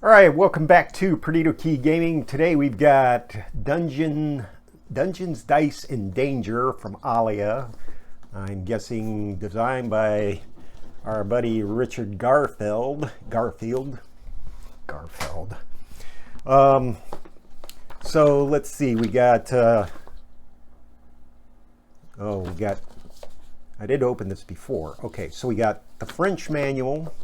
All right, welcome back to Perdido Key Gaming. Today we've got Dungeons, Dice, and Danger from Alea. I'm guessing designed by our buddy Richard Garfield. Um, so let's see. I did open this before. Okay, so we got the French manual,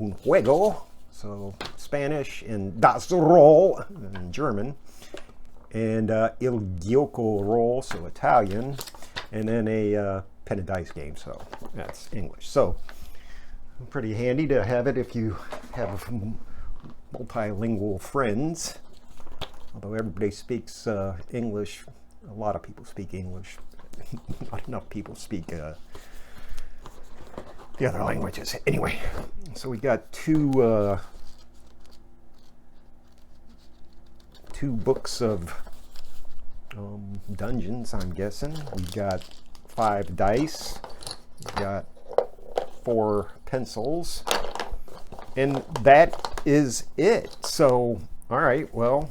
Un Juego, so Spanish, and Das Roll in German, and Il Gioco Roll, so Italian, and then a pen and dice game, so that's English. So pretty handy to have it if you have multilingual friends. Although everybody speaks English, a lot of people speak English. Not enough people speak the other languages. Anyway, so we got two books of dungeons, I'm guessing. We've got 5 dice. We've got 4 pencils. And that is it. So, all right, well,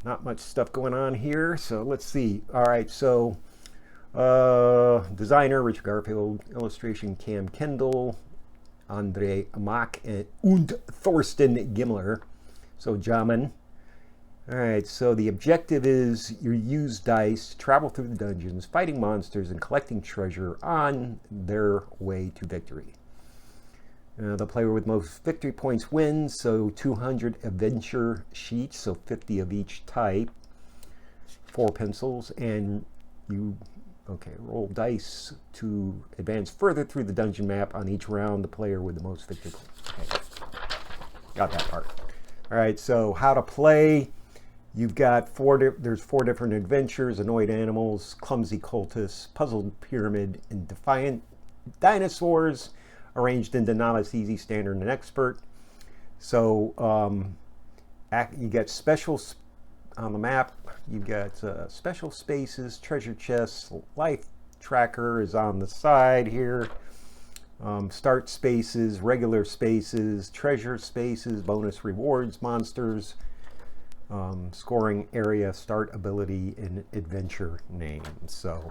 not much stuff going on here. So let's see. All right, so designer Richard Garfield, illustration Cam Kendall, Andre Mack, and Thorsten Gimler. So Jamin. All right, so the objective is you use dice to travel through the dungeons, fighting monsters and collecting treasure on their way to victory. The player with most victory points wins, so 200 adventure sheets, so 50 of each type, 4 pencils, and you roll dice to advance further through the dungeon map on each round. The player with the most victory points. Okay. Got that part. All right, so how to play. You've got there's 4 different adventures: annoyed animals, clumsy cultists, puzzled pyramid, and defiant dinosaurs, arranged into novice, easy, standard, and expert. So you get special on the map. You've got special spaces, treasure chests, life tracker is on the side here. Start spaces, regular spaces, treasure spaces, bonus rewards, monsters, scoring area, start ability, and adventure names. So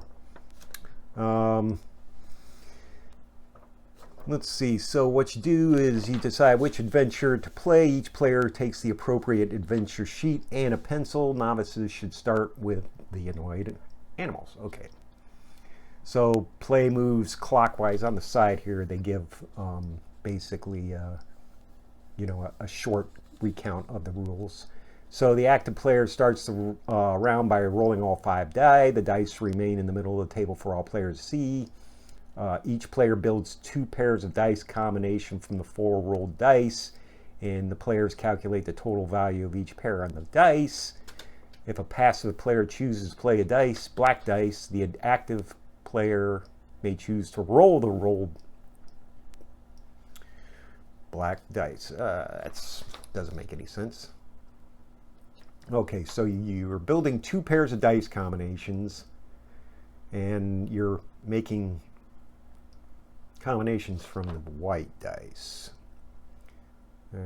let's see. So what you do is you decide which adventure to play. Each player takes the appropriate adventure sheet and a pencil. Novices should start with the annoyed animals. Okay. So play moves clockwise on the side here. They give basically, a short recount of the rules. So the active player starts the round by rolling all 5 die. The dice remain in the middle of the table for all players to see. Each player builds 2 pairs of dice combination from the 4 rolled dice, and the players calculate the total value of each pair on the dice. If a passive player chooses to play a black dice, the active player may choose to roll the rolled black dice. That doesn't make any sense. Okay, so you're building 2 pairs of dice combinations, and you're making combinations from the white dice. All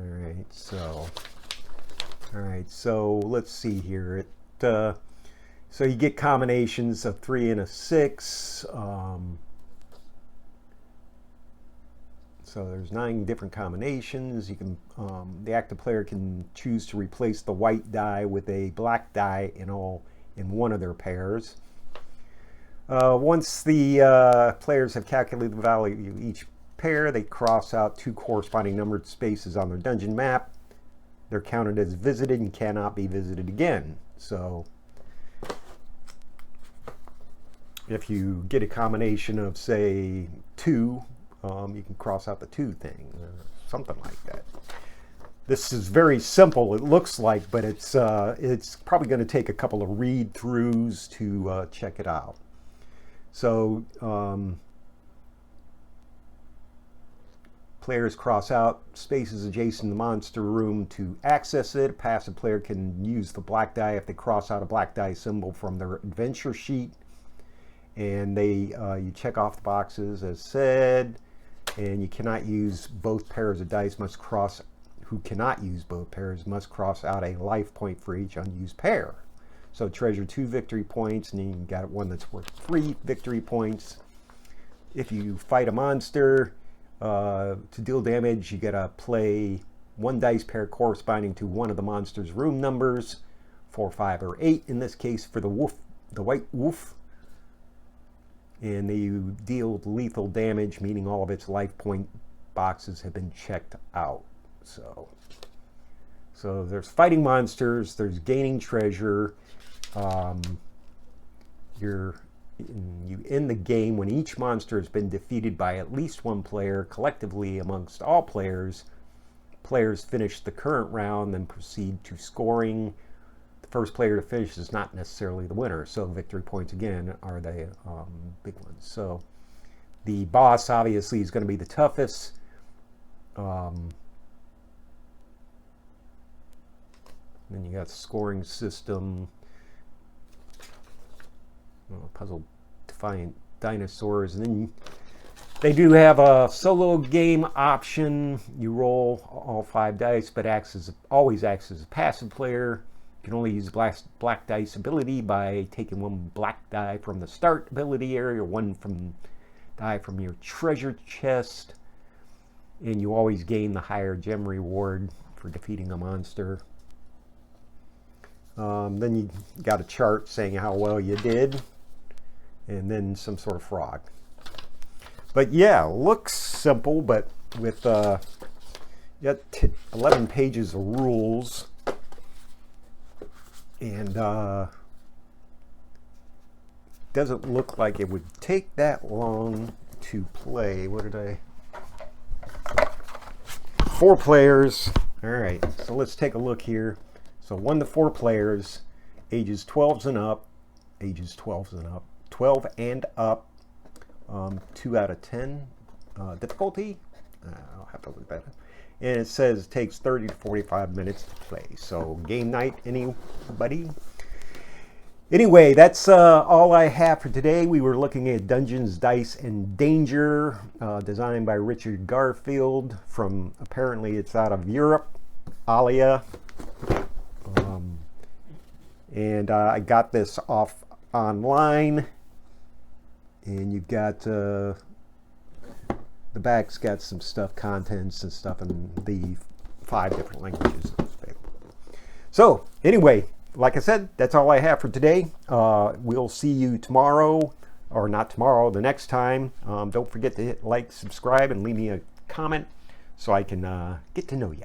right, so let's see here. So you get combinations of 3 and a 6. So there's 9 different combinations. You can the active player can choose to replace the white die with a black die in one of their pairs. Once the players have calculated the value of each pair, they cross out 2 corresponding numbered spaces on their dungeon map. They're counted as visited and cannot be visited again. So if you get a combination of, say, 2, you can cross out the 2 thing, something like that. This is very simple, it looks like, but it's probably going to take a couple of read-throughs to check it out. So players cross out spaces adjacent to the monster room to access it. A passive player can use the black die if they cross out a black die symbol from their adventure sheet. And you check off the boxes as said. and you cannot use both pairs of dice. Who cannot use both pairs must cross out a life point for each unused pair. So treasure 2 victory points, and then you got one that's worth 3 victory points. If you fight a monster, to deal damage, you gotta play 1 dice pair corresponding to one of the monster's room numbers, 4, 5, or 8 in this case for the white wolf. And you deal lethal damage, meaning all of its life point boxes have been checked out. So there's fighting monsters, there's gaining treasure. You end the game when each monster has been defeated by at least one player. Collectively, amongst all players, players finish the current round, then proceed to scoring. The first player to finish is not necessarily the winner, so victory points again are the big ones. So the boss obviously is going to be the toughest. Then you got the scoring system. Puzzle Defiant Dinosaurs, and then they do have a solo game option. You roll all 5 dice, but always acts as a passive player. You can only use black dice ability by taking 1 black die from the start ability area, or 1 die from your treasure chest, and you always gain the higher gem reward for defeating a monster. Then you got a chart saying how well you did, and then some sort of frog. But yeah, looks simple, but with you got 11 pages of rules, and doesn't look like it would take that long to play. 4 players. All right, so let's take a look here. So 1 to 4 players, ages 12 and up, 12 and up, 2 out of 10 difficulty. I'll have to look that up. And it says it takes 30 to 45 minutes to play. So game night, anybody? Anyway, that's all I have for today. We were looking at Dungeons, Dice, and Danger, designed by Richard Garfield from, apparently it's out of Europe, Alea. And I got this off online, and you've got the back's got some stuff, contents and stuff in the 5 different languages. So anyway, like I said, that's all I have for today. We'll see you tomorrow, or not tomorrow, the next time. Don't forget to hit like, subscribe, and leave me a comment so I can get to know you.